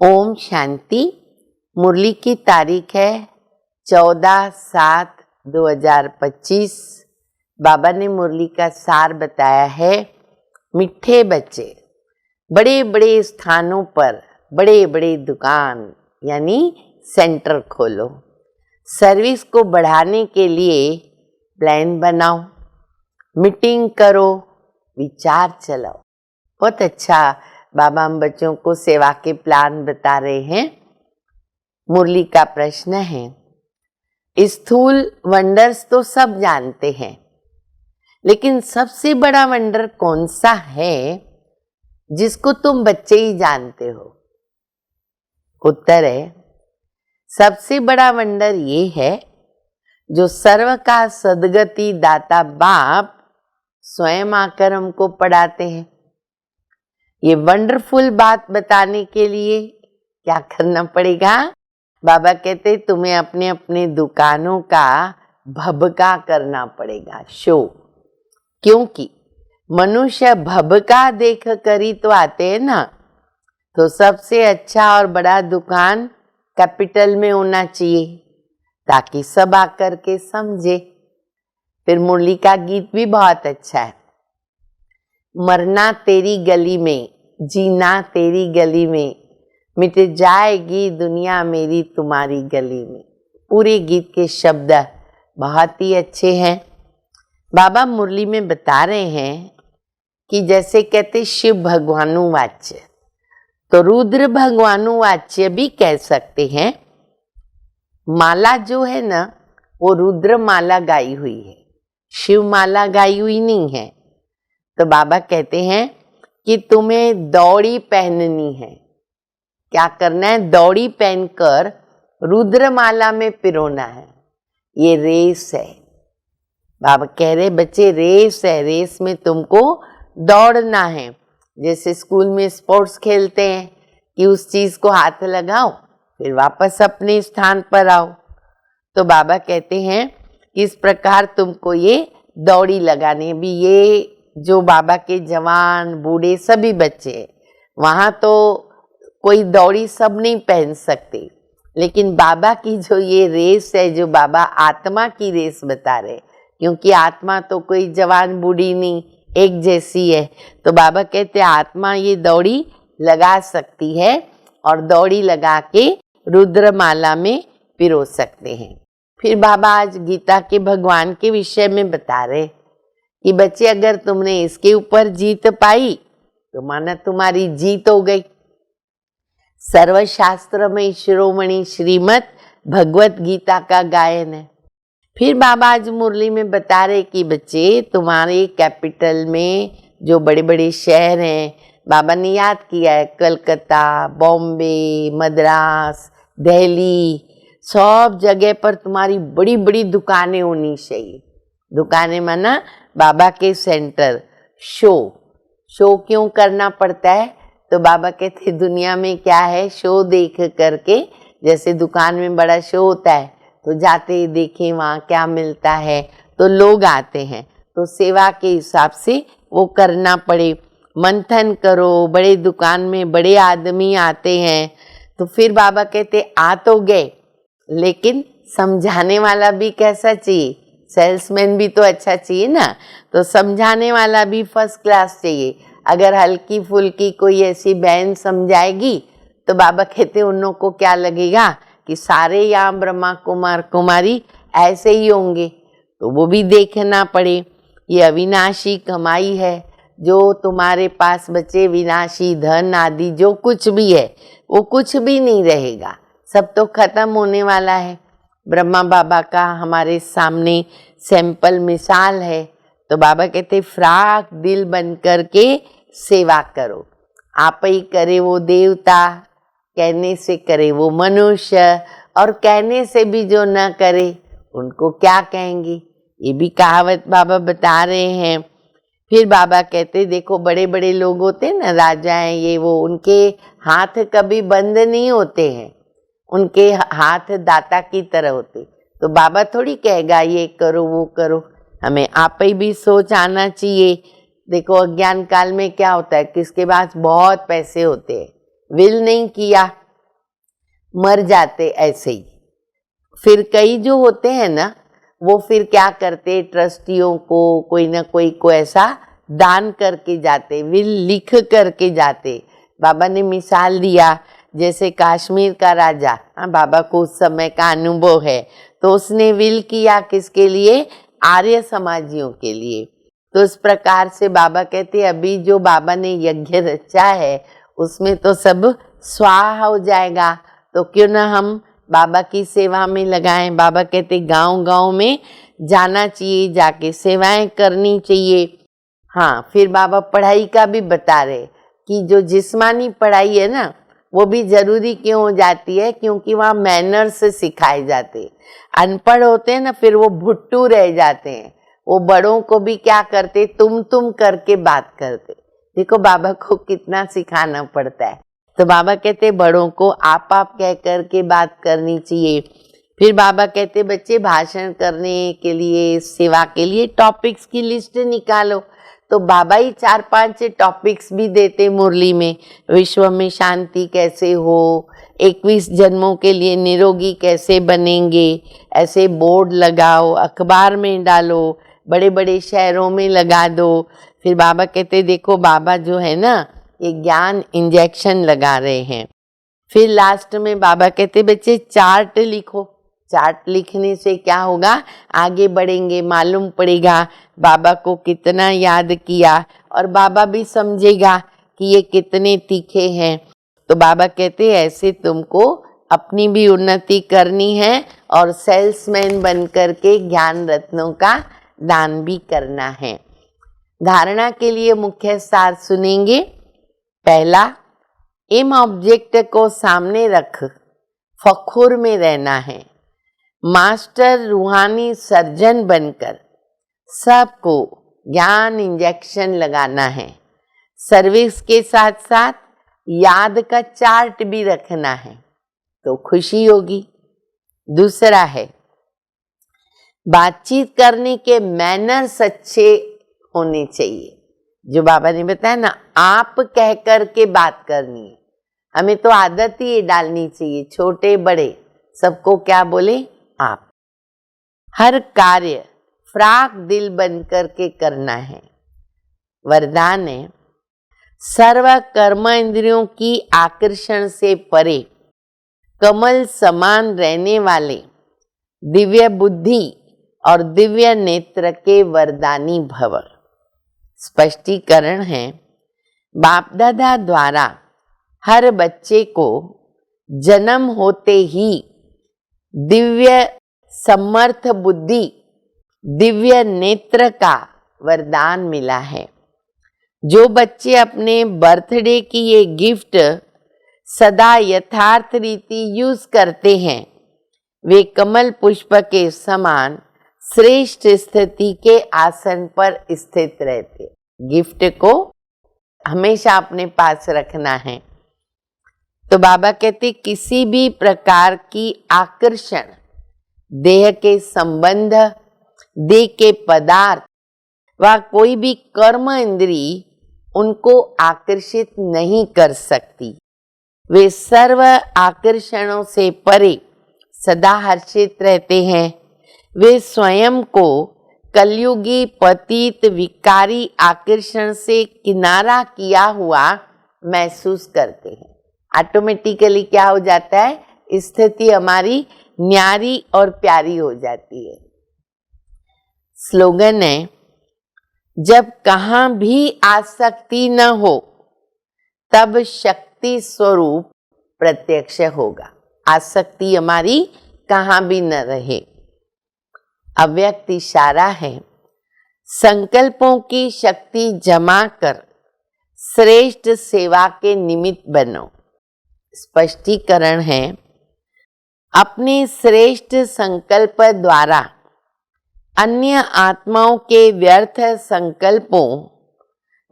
ओम शांति। मुरली की तारीख है 14/7/2025। बाबा ने मुरली का सार बताया है। मिठे बच्चे, बड़े बड़े स्थानों पर बड़े बड़े दुकान यानी सेंटर खोलो। सर्विस को बढ़ाने के लिए प्लान बनाओ, मीटिंग करो, विचार चलाओ। बहुत अच्छा बाबा हम बच्चों को सेवा के प्लान बता रहे हैं। मुरली का प्रश्न है, स्थूल वंडर्स तो सब जानते हैं, लेकिन सबसे बड़ा वंडर कौन सा है जिसको तुम बच्चे ही जानते हो? उत्तर है, सबसे बड़ा वंडर ये है जो सर्व का सद्गति दाता बाप स्वयं आकर हमको पढ़ाते हैं। ये वंडरफुल बात बताने के लिए क्या करना पड़ेगा? बाबा कहते तुम्हें अपने अपने दुकानों का भभका करना पड़ेगा, शो। क्योंकि मनुष्य भभका देख कर ही तो आते हैं ना। तो सबसे अच्छा और बड़ा दुकान कैपिटल में होना चाहिए ताकि सब आकर के समझे। फिर मुरली का गीत भी बहुत अच्छा है, मरना तेरी गली में, जीना तेरी गली में, मिट जाएगी दुनिया मेरी तुम्हारी गली में। पूरे गीत के शब्द बहुत ही अच्छे हैं। बाबा मुरली में बता रहे हैं कि जैसे कहते शिव भगवानु वाच्य, तो रुद्र भगवानु वाच्य भी कह सकते हैं। माला जो है ना, वो रुद्र माला गाई हुई है, शिव माला गाई हुई नहीं है। तो बाबा कहते हैं कि तुम्हें दौड़ी पहननी है। क्या करना है? दौड़ी पहनकर रुद्रमाला में पिरोना है। ये रेस है। बाबा कह रहे बच्चे रेस है, रेस में तुमको दौड़ना है। जैसे स्कूल में स्पोर्ट्स खेलते हैं कि उस चीज को हाथ लगाओ फिर वापस अपने स्थान पर आओ। तो बाबा कहते हैं इस प्रकार तुमको ये दौड़ी लगानी है। भी ये जो बाबा के जवान बूढ़े सभी बच्चे, वहाँ तो कोई दौड़ी सब नहीं पहन सकते, लेकिन बाबा की जो ये रेस है, जो बाबा आत्मा की रेस बता रहे, क्योंकि आत्मा तो कोई जवान बूढ़ी नहीं, एक जैसी है। तो बाबा कहते आत्मा ये दौड़ी लगा सकती है और दौड़ी लगा के रुद्रमाला में पिरो सकते हैं। फिर बाबा आज गीता के भगवान के विषय में बता रहे कि बच्चे अगर तुमने इसके ऊपर जीत पाई तो माना तुम्हारी जीत हो गई। सर्वशास्त्र में शिरोमणि श्रीमद् भगवत गीता का गायन है। फिर बाबा आज मुरली में बता रहे कि बच्चे तुम्हारे कैपिटल में जो बड़े बड़े शहर हैं, बाबा ने याद किया है, कलकत्ता, बॉम्बे, मद्रास, दिल्ली, सब जगह पर तुम्हारी बड़ी बड़ी दुकानें होनी चाहिए। दुकानें माना बाबा के सेंटर। शो क्यों करना पड़ता है? तो बाबा कहते दुनिया में क्या है, शो देख करके, जैसे दुकान में बड़ा शो होता है तो जाते देखें वहाँ क्या मिलता है तो लोग आते हैं। तो सेवा के हिसाब से वो करना पड़े। मंथन करो, बड़े दुकान में बड़े आदमी आते हैं तो फिर बाबा कहते आ तो गए, लेकिन समझाने वाला भी कैसा चाहिए? सेल्समैन भी तो अच्छा चाहिए ना। तो समझाने वाला भी फर्स्ट क्लास चाहिए। अगर हल्की फुल्की कोई ऐसी बहन समझाएगी तो बाबा कहते उन लोगों को क्या लगेगा कि सारे यहाँ ब्रह्मा कुमार कुमारी ऐसे ही होंगे। तो वो भी देखना पड़े। ये अविनाशी कमाई है, जो तुम्हारे पास बचे विनाशी धन आदि जो कुछ भी है वो कुछ भी नहीं रहेगा, सब तो खत्म होने वाला है। ब्रह्मा बाबा का हमारे सामने सैंपल मिसाल है। तो बाबा कहते फ्राक दिल बन कर के सेवा करो। आप ही करे वो देवता, कहने से करे वो मनुष्य, और कहने से भी जो न करे उनको क्या कहेंगे? ये भी कहावत बाबा बता रहे हैं। फिर बाबा कहते देखो बड़े बड़े लोग होते हैं ना, राजा हैं ये वो, उनके हाथ कभी बंद नहीं होते हैं, उनके हाथ दाता की तरह होते। तो बाबा थोड़ी कहेगा ये करो वो करो, हमें आप ही भी सोच आना चाहिए। देखो अज्ञान काल में क्या होता है, किसके पास बहुत पैसे होते हैं, विल नहीं किया मर जाते ऐसे ही। फिर कई जो होते हैं ना, वो फिर क्या करते, ट्रस्टियों को कोई ना कोई को ऐसा दान करके जाते, विल लिख करके जाते। बाबा ने मिसाल दिया, जैसे कश्मीर का राजा, बाबा को उस समय का अनुभव है, तो उसने विल किया किसके लिए, आर्य समाजियों के लिए। तो इस प्रकार से बाबा कहते अभी जो बाबा ने यज्ञ रचा है उसमें तो सब स्वाहा हो जाएगा, तो क्यों ना हम बाबा की सेवा में लगाएं। बाबा कहते गांव-गांव में जाना चाहिए, जाके सेवाएं करनी चाहिए। हाँ, फिर बाबा पढ़ाई का भी बता रहे कि जो जिस्मानी पढ़ाई है ना, वो भी जरूरी क्यों हो जाती है, क्योंकि वहाँ मैनर्स सिखाए जाते। अनपढ़ होते हैं ना, फिर वो भुट्टू रह जाते हैं, वो बड़ों को भी क्या करते, तुम करके बात करते। देखो बाबा को कितना सिखाना पड़ता है। तो बाबा कहते बड़ों को आप कह करके बात करनी चाहिए। फिर बाबा कहते बच्चे भाषण करने के लिए, सेवा के लिए टॉपिक्स की लिस्ट निकालो। तो बाबा ही 4-5 टॉपिक्स भी देते मुरली में। विश्व में शांति कैसे हो, 21 जन्मों के लिए निरोगी कैसे बनेंगे, ऐसे बोर्ड लगाओ, अखबार में डालो, बड़े बड़े शहरों में लगा दो। फिर बाबा कहते देखो बाबा जो है ना, ये ज्ञान इंजेक्शन लगा रहे हैं। फिर लास्ट में बाबा कहते बच्चे चार्ट लिखो। चार्ट लिखने से क्या होगा, आगे बढ़ेंगे, मालूम पड़ेगा बाबा को कितना याद किया, और बाबा भी समझेगा कि ये कितने तीखे हैं। तो बाबा कहते ऐसे तुमको अपनी भी उन्नति करनी है और सेल्समैन बन करके ज्ञान रत्नों का दान भी करना है। धारणा के लिए मुख्य सार सुनेंगे। पहला, एम ऑब्जेक्ट को सामने रख फखुर में रहना है। मास्टर रूहानी सर्जन बनकर सबको ज्ञान इंजेक्शन लगाना है। सर्विस के साथ साथ याद का चार्ट भी रखना है, तो खुशी होगी। दूसरा है, बातचीत करने के मैनर्स अच्छे होने चाहिए। जो बाबा ने बताया ना, आप कह कर के बात करनी है। हमें तो आदत ही डालनी चाहिए, छोटे बड़े सबको क्या बोले, आप। हर कार्य फ्राक दिल बन करके करना है। वरदान है, सर्व कर्म इंद्रियों की आकर्षण से परे कमल समान रहने वाले दिव्य बुद्धि और दिव्य नेत्र के वरदानी भव। स्पष्टीकरण है, बाप दादा द्वारा हर बच्चे को जन्म होते ही दिव्य समर्थ बुद्धि, दिव्य नेत्र का वरदान मिला है। जो बच्चे अपने बर्थडे की ये गिफ्ट सदा यथार्थ रीति यूज करते हैं, वे कमल पुष्प के समान श्रेष्ठ स्थिति के आसन पर स्थित रहते। गिफ्ट को हमेशा अपने पास रखना है। तो बाबा कहते किसी भी प्रकार की आकर्षण, देह के संबंध, देह के पदार्थ व कोई भी कर्म इंद्री उनको आकर्षित नहीं कर सकती। वे सर्व आकर्षणों से परे सदा हर्षित रहते हैं। वे स्वयं को कलयुगी पतित विकारी आकर्षण से किनारा किया हुआ महसूस करते हैं। ऑटोमेटिकली क्या हो जाता है, स्थिति हमारी न्यारी और प्यारी हो जाती है। स्लोगन है, जब कहाँ भी आसक्ति न हो तब शक्ति स्वरूप प्रत्यक्ष होगा। आसक्ति हमारी कहाँ भी न रहे। अव्यक्त इशारा है, संकल्पों की शक्ति जमा कर श्रेष्ठ सेवा के निमित्त बनो। स्पष्टीकरण है, अपने श्रेष्ठ संकल्प द्वारा अन्य आत्माओं के व्यर्थ संकल्पों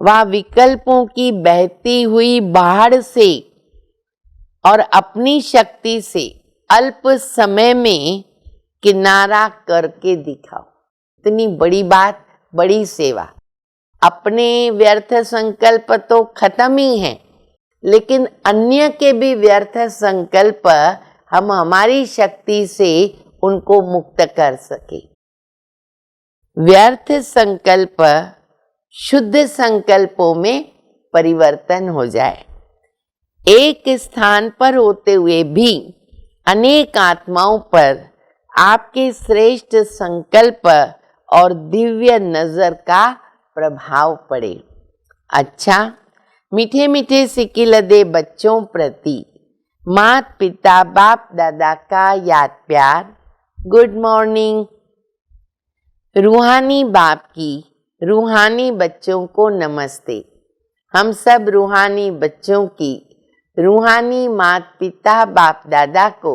व विकल्पों की बहती हुई बाढ़ से और अपनी शक्ति से अल्प समय में किनारा करके दिखाओ। इतनी बड़ी बात, बड़ी सेवा। अपने व्यर्थ संकल्प तो खत्म ही हैं, लेकिन अन्य के भी व्यर्थ संकल्प हम हमारी शक्ति से उनको मुक्त कर सके। व्यर्थ संकल्प शुद्ध संकल्पों में परिवर्तन हो जाए। एक स्थान पर होते हुए भी अनेक आत्माओं पर आपके श्रेष्ठ संकल्प और दिव्य नजर का प्रभाव पड़े। अच्छा, मीठे मीठे सिकिलदे बच्चों प्रति माता पिता बाप दादा का याद प्यार। Good morning. रूहानी बाप की रूहानी बच्चों को नमस्ते। हम सब रूहानी बच्चों की रूहानी माता पिता बाप दादा को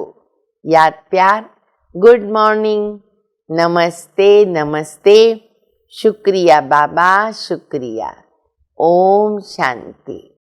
याद प्यार। गुड मॉर्निंग, नमस्ते नमस्ते, शुक्रिया बाबा शुक्रिया। ओम शांति।